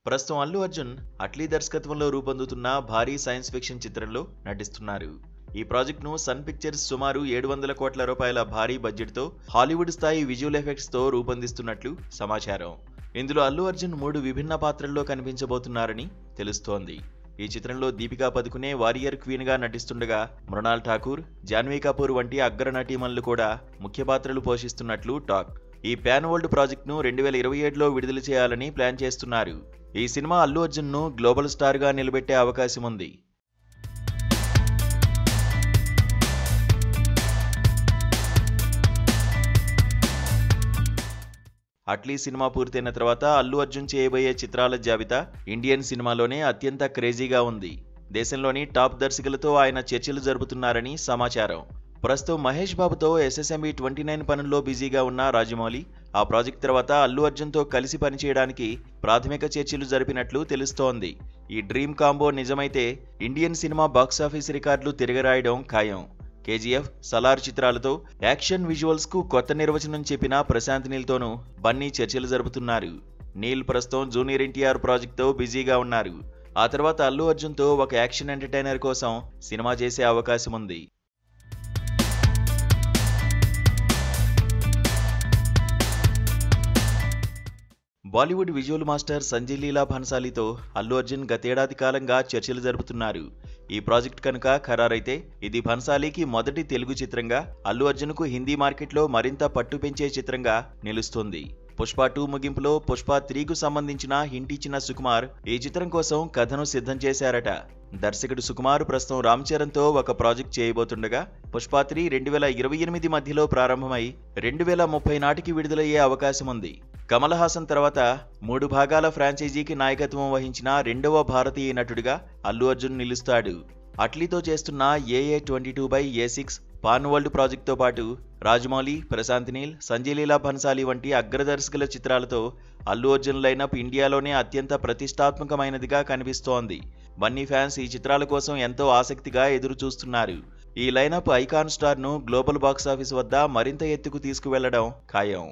ప్రస్తుతం అల్లు అర్జున్ అట్లీ దర్శకత్వంలో రూపొందుతున్న భారీ సైన్స్ ఫిక్షన్ చిత్రంలో నటిస్తున్నారు. ఈ ప్రాజెక్టును సన్ పిక్చర్స్ సుమారు 700 కోట్ల రూపాయల భారీ బడ్జెట్తో హాలీవుడ్ స్థాయి విజువల్ ఎఫెక్ట్స్తో రూపొందిస్తున్నట్లు సమాచారం. ఇందులో అల్లు అర్జున్ 3 విభిన్న పాత్రల్లో కనిపించబోతున్నారని తెలుస్తోంది. ఈ చిత్రంలో దీపికా పదుకునే వారియర్ క్వీన్ గా నటిస్తుండగా మృణాల్ ఠాకూర్, జాన్వీ కపూర్ వంటి అగ్ర నటీమణులు కూడా ముఖ్య పాత్రలు పోషిస్తున్నట్లు టాక్. ఈ ప్యాన్ వరల్డ్ ప్రాజెక్టును 2027లో విడుదల చేయాలని ప్లాన్ చేస్తున్నారు. ఈ సినిమా అల్లు అర్జున్ను గ్లోబల్ స్టార్గా నిలబెట్టే అవకాశం ఉంది. అట్లీ సినిమా పూర్తయిన తర్వాత అల్లు అర్జున్ చేయబోయే చిత్రాల జాబితా ఇండియన్ సినిమాలోనే అత్యంత క్రేజీగా ఉంది. దేశంలోని టాప్ దర్శకులతో ఆయన చర్చలు జరుపుతున్నారని సమాచారం. ప్రస్తుతం మహేష్ బాబుతో SSMB 29 పనుల్లో బిజీగా ఉన్న రాజమౌళి ఆ ప్రాజెక్ట్ తర్వాత అల్లు అర్జున్తో కలిసి పనిచేయడానికి ప్రాథమిక చర్చలు జరిపినట్లు తెలుస్తోంది. ఈ డ్రీమ్ కాంబో నిజమైతే ఇండియన్ సినిమా బాక్సాఫీస్ రికార్డులు తిరగరాయడం ఖాయం. KGF, సలార్ చిత్రాలతో యాక్షన్ విజువల్స్ కు కొత్త నిర్వచనం చెప్పిన ప్రశాంత్ నీల్తోనూ బన్నీ చర్చలు జరుపుతున్నారు. నీల్ ప్రస్తుతం జూనియర్ NTR ప్రాజెక్టుతో బిజీగా ఉన్నారు. ఆ తర్వాత అల్లు అర్జున్తో ఒక యాక్షన్ ఎంటర్టైనర్ కోసం సినిమా చేసే అవకాశం ఉంది. బాలీవుడ్ విజువల్ మాస్టర్ సంజయ్ లీలా భన్సాలీతో అల్లు అర్జున్ గతేడాది కాలంగా చర్చలు జరుపుతున్నారు. ఈ ప్రాజెక్ట్ కనుక ఖరారైతే ఇది భన్సాలీకి మొదటి తెలుగు చిత్రంగా, అల్లు అర్జున్కు హిందీ మార్కెట్లో మరింత పట్టు పెంచే చిత్రంగా నిలుస్తుంది. పుష్ప 2 ముగింపులో పుష్ప 3కు సంబంధించిన హింట్ ఇచ్చిన సుకుమార్ ఈ చిత్రం కోసం కథను సిద్ధం చేశారట. దర్శకుడు సుకుమార్ ప్రస్తుతం రామ్ చరణ్తో ఒక ప్రాజెక్ట్ చేయబోతుండగా పుష్ప 3 2028 మధ్యలో ప్రారంభమై 2030 నాటికి విడుదలయ్యే అవకాశం ఉంది. కమల్ హాసన్ తర్వాత 3 భాగాల ఫ్రాంచైజీకి నాయకత్వం వహించిన రెండవ భారతీయ నటుడిగా అల్లు అర్జున్ నిలుస్తాడు. అట్లీతో చేస్తున్న AA22/A6 పాన్ వరల్డ్ ప్రాజెక్టుతో పాటు రాజమౌళి, ప్రశాంత్ నీల్, సంజయ్ లీలా భన్సాలీ వంటి అగ్రదర్శకుల చిత్రాలతో అల్లు అర్జున్ లైనప్ ఇండియాలోనే అత్యంత ప్రతిష్టాత్మకమైనదిగా కనిపిస్తోంది. బన్నీ ఫ్యాన్స్ ఈ చిత్రాల కోసం ఎంతో ఆసక్తిగా ఎదురు చూస్తున్నారు. ఈ లైనప్ ఐకాన్ స్టార్ను గ్లోబల్ బాక్సాఫీస్ వద్ద మరింత ఎత్తుకు తీసుకువెళ్లడం ఖాయం.